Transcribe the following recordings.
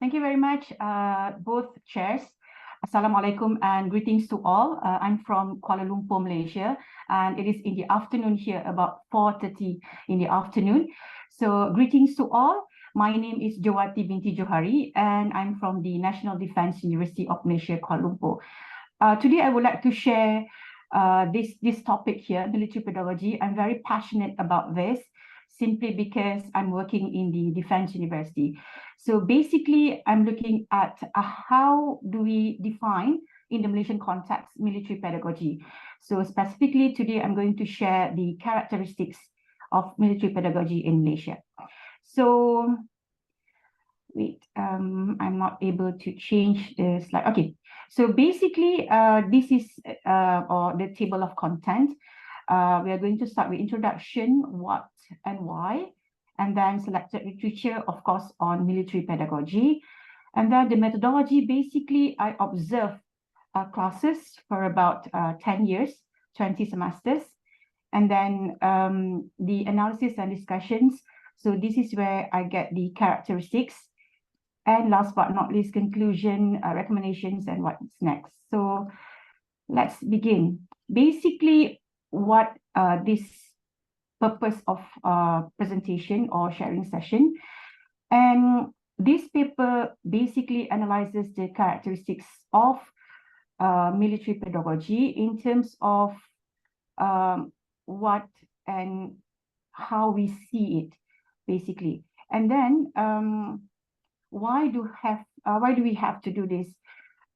Thank you very much, both chairs. Assalamualaikum and greetings to all. I'm from Kuala Lumpur, Malaysia, and it is in the afternoon here, about 4:30 in the afternoon. So greetings to all. My name is Jowati binti Juhary, and I'm from the National Defence University of Malaysia, Kuala Lumpur. Today, I would like to share this topic here, military pedagogy. I'm very passionate about this, simply because I'm working in the Defence University. So basically, I'm looking at how do we define, in the Malaysian context, military pedagogy. So specifically today, I'm going to share the characteristics of military pedagogy in Malaysia. So, wait, I'm not able to change the slide. Okay, so basically, this is or the table of content. We are going to start with introduction, what and why, and then selected literature, of course, on military pedagogy. And then the methodology, basically, I observe classes for about 10 years, 20 semesters. And then the analysis and discussions. So this is where I get the characteristics. And last but not least, conclusion, recommendations, and what's next. So let's begin. Basically, what this purpose of presentation or sharing session. And this paper basically analyzes the characteristics of military pedagogy in terms of what and how we see it, basically. And then why do we have to do this?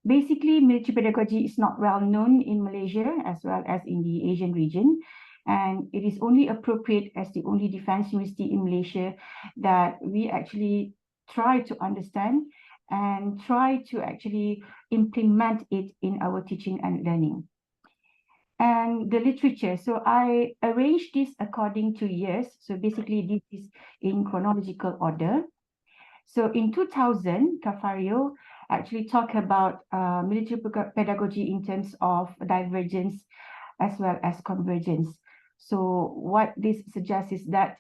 Basically, military pedagogy is not well known in Malaysia as well as in the Asian region. And it is only appropriate as the only defense university in Malaysia that we actually try to understand and try to actually implement it in our teaching and learning. And the literature, so I arranged this according to years. So basically, this is in chronological order. So in 2000, Cafario actually talked about military pedagogy in terms of divergence as well as convergence. So what this suggests is that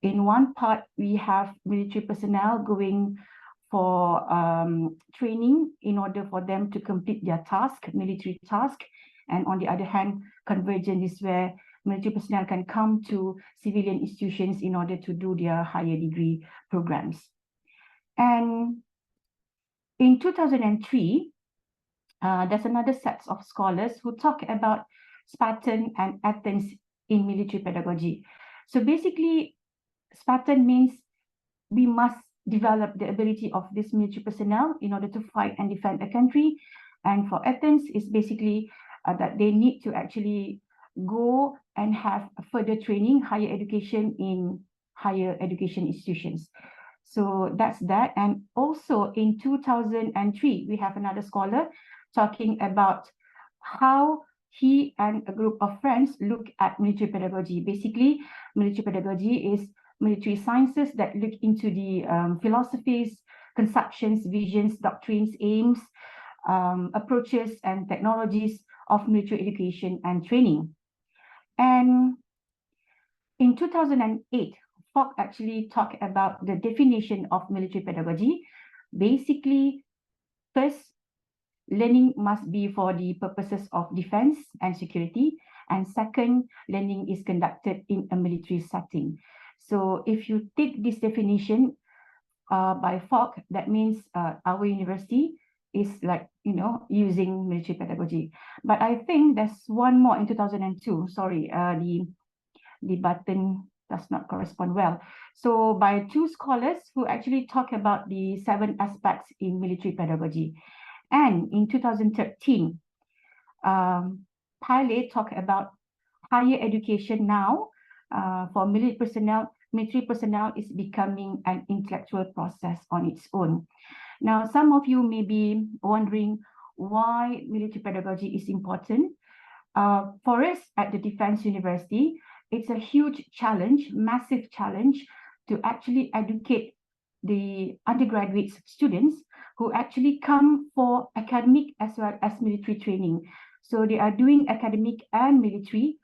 in one part, we have military personnel going for training in order for them to complete their task, military task. And on the other hand, convergence is where military personnel can come to civilian institutions in order to do their higher degree programs. And in 2003, there's another set of scholars who talk about Spartan and Athens in military pedagogy. So basically, Spartan means we must develop the ability of this military personnel in order to fight and defend a country. And for Athens, it's basically that they need to actually go and have further training, higher education in higher education institutions. So that's that. And also in 2003, we have another scholar talking about how he and a group of friends look at military pedagogy. Basically, military pedagogy is military sciences that look into the philosophies, conceptions, visions, doctrines, aims, approaches, and technologies of military education and training. And in 2008, Fogg actually talked about the definition of military pedagogy. Basically, first, learning must be for the purposes of defense and security. And second, learning is conducted in a military setting. So if you take this definition by Fogg, that means our university is like, using military pedagogy. But I think there's one more in 2002. Sorry, the button does not correspond well. So by two scholars who actually talk about the 7 aspects in military pedagogy. And in 2013, Pillay talked about higher education now for military personnel. Military personnel is becoming an intellectual process on its own. Now, some of you may be wondering why military pedagogy is important. For us at the Defence University, it's a huge challenge, massive challenge to actually educate the undergraduate students who actually come for academic as well as military training. So they are doing academic and military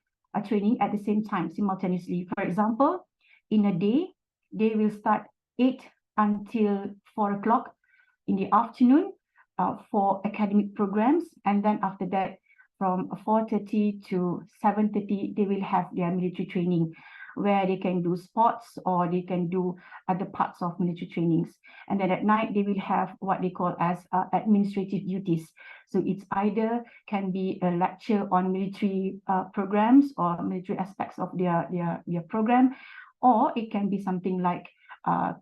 training at the same time, simultaneously. For example, in a day, they will start 8 until 4 o'clock in the afternoon for academic programs, and then after that, from 4:30 to 7:30, they will have their military training, where they can do sports or they can do other parts of military trainings. And then at night, they will have what they call as administrative duties. So it's either can be a lecture on military programs or military aspects of their program, or it can be something like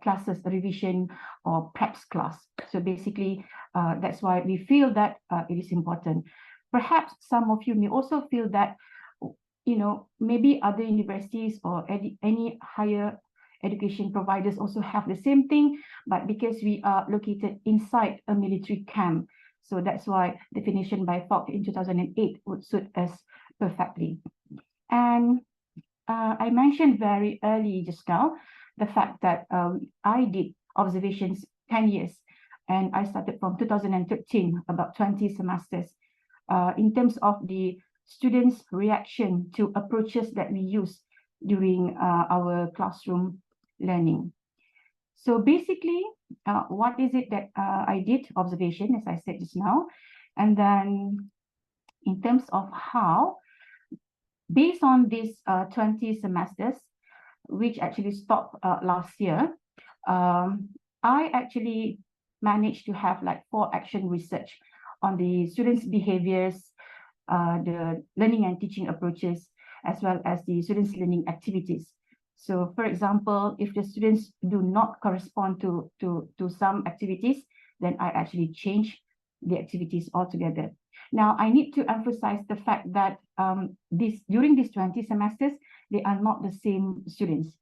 classes revision or preps class. So basically, that's why we feel that it is important. Perhaps some of you may also feel that, you know, maybe other universities or any higher education providers also have the same thing, but because we are located inside a military camp, so that's why definition by Falk in 2008 would suit us perfectly. And I mentioned very early just now the fact that I did observations 10 years, and I started from 2013, about 20 semesters, in terms of the students' reaction to approaches that we use during our classroom learning. So basically, what is it that I did observation, as I said just now, and then in terms of how, based on these 20 semesters, which actually stopped last year, I actually managed to have like 4 action research on the students' behaviors, the learning and teaching approaches, as well as the students' learning activities. So for example, if the students do not correspond to some activities, then I actually change the activities altogether. Now, I need to emphasize the fact that during these 20 semesters, they are not the same students.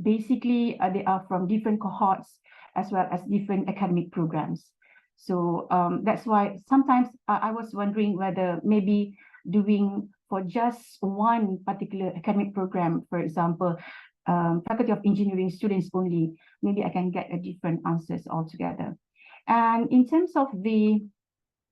Basically, they are from different cohorts as well as different academic programs. So that's why sometimes I was wondering whether maybe doing for just one particular academic program, for example, Faculty of Engineering students only, maybe I can get a different answers altogether. And in terms of the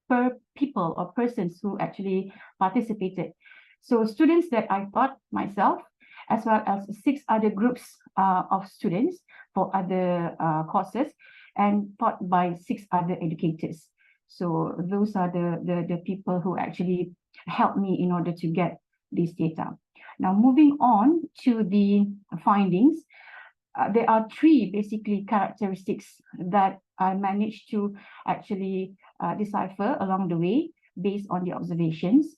per people or persons who actually participated, so students that I taught myself, as well as 6 other groups of students for other courses, and taught by 6 other educators. So those are the people who actually helped me in order to get this data. Now, moving on to the findings, there are 3 basically characteristics that I managed to actually decipher along the way based on the observations.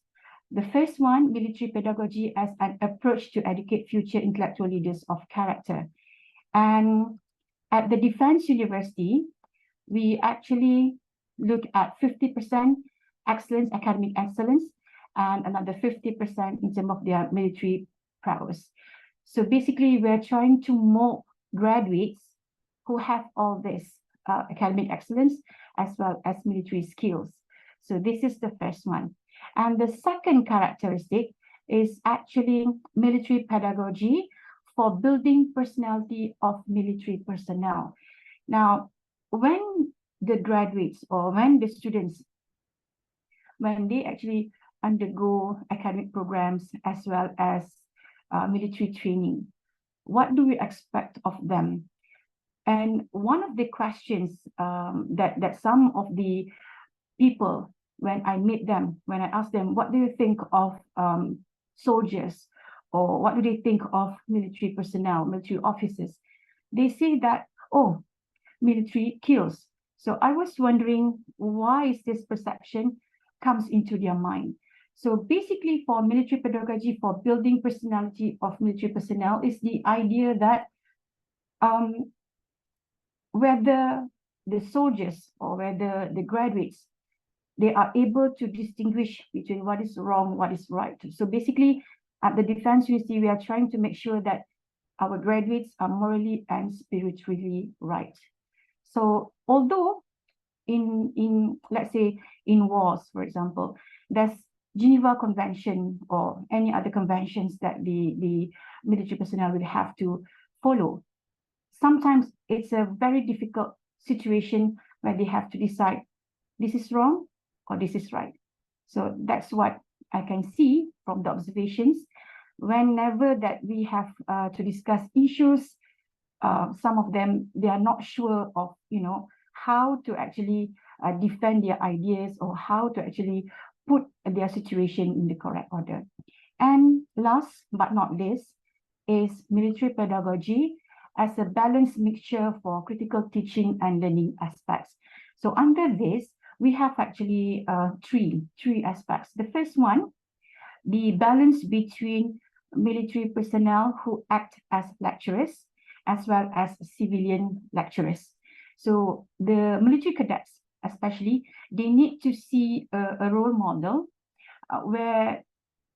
The first one, military pedagogy as an approach to educate future intellectual leaders of character. And at the Defense University, we actually look at 50% excellence, academic excellence, and another 50% in terms of their military prowess. So basically, we're trying to mold graduates who have all this academic excellence as well as military skills. So this is the first one. And the second characteristic is actually military pedagogy for building personality of military personnel. Now, when the graduates or when the students, when they actually undergo academic programs as well as military training, what do we expect of them? And one of the questions that some of the people, when I meet them, when I ask them, what do you think of soldiers, or what do they think of military personnel, military officers? They say that, oh, military kills. So I was wondering, why is this perception comes into their mind? So basically, for military pedagogy, for building personality of military personnel, is the idea that whether the soldiers or whether the graduates, they are able to distinguish between what is wrong, what is right. So basically, at the Defense University, we are trying to make sure that our graduates are morally and spiritually right. So although in let's say in wars, for example, there's Geneva Convention or any other conventions that the military personnel will have to follow, sometimes it's a very difficult situation where they have to decide this is wrong or this is right. So that's what I can see from the observations. Whenever that we have to discuss issues, some of them, they are not sure of, how to actually defend their ideas, or how to actually put their situation in the correct order. And last but not least is military pedagogy as a balanced mixture for critical teaching and learning aspects. So under this, we have actually three aspects. The first one, the balance between military personnel who act as lecturers as well as civilian lecturers. So the military cadets, especially, they need to see a role model where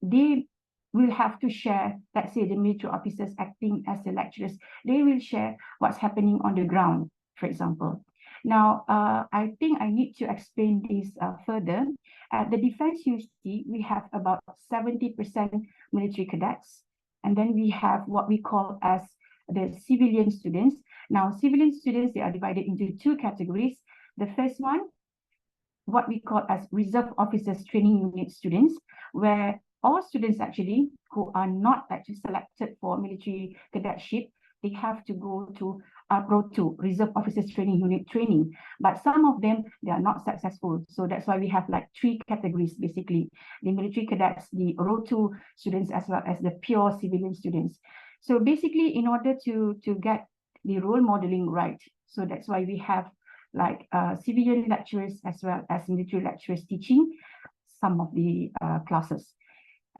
they will have to share, let's say the military officers acting as the lecturers, they will share what's happening on the ground, for example. Now, I think I need to explain this further. At the Defense University, we have about 70% military cadets, and then we have what we call as the civilian students. Now, civilian students, they are divided into two categories. The first one, what we call as Reserve Officers Training Unit students, where all students actually who are not actually selected for military cadetship, they have to go to Road 2, Reserve Officers Training Unit training. But some of them, they are not successful. So that's why we have like three categories, basically. The military cadets, the Road 2 students, as well as the pure civilian students. So basically, in order to get the role modeling right, so that's why we have like civilian lecturers as well as military lecturers teaching some of the classes.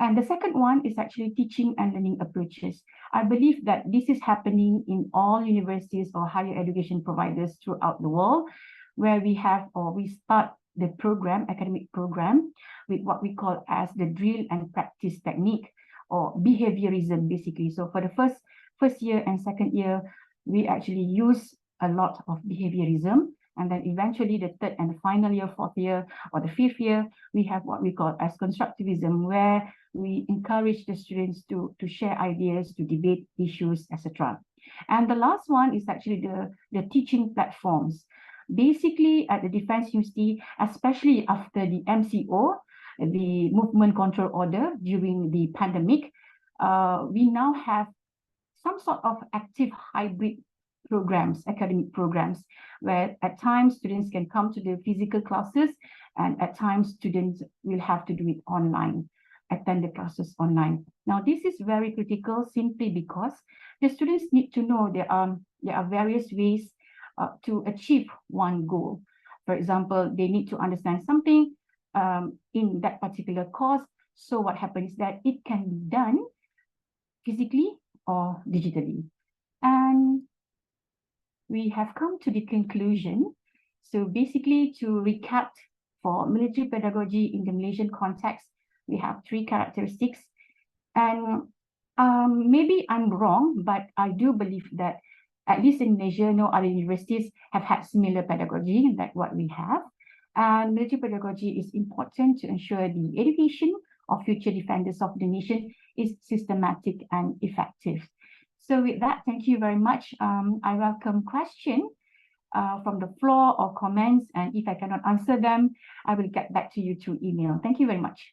And the second one is actually teaching and learning approaches. I believe that this is happening in all universities or higher education providers throughout the world, where we have, or we start the program, academic program, with what we call as the drill and practice technique, or behaviorism, basically. So for the first year and second year, we actually use a lot of behaviorism. And then eventually the third and final year, fourth year, or the fifth year, we have what we call as constructivism, where we encourage the students to share ideas, to debate issues, etc. And the last one is actually the teaching platforms. Basically, at the Defense University, especially after the MCO, the Movement Control Order during the pandemic, we now have some sort of active hybrid programs, academic programs, where at times students can come to the physical classes, and at times students will have to do it online, attend the classes online. Now, this is very critical simply because the students need to know there are various ways to achieve one goal. For example, they need to understand something in that particular course. So what happens is that it can be done physically or digitally. And we have come to the conclusion. So basically, to recap, for military pedagogy in the Malaysian context, we have three characteristics. And maybe I'm wrong, but I do believe that at least in Malaysia, no other universities have had similar pedagogy like what we have. And military pedagogy is important to ensure the education of future defenders of the nation is systematic and effective. So with that, thank you very much. I welcome questions from the floor or comments, and if I cannot answer them, I will get back to you through email. Thank you very much.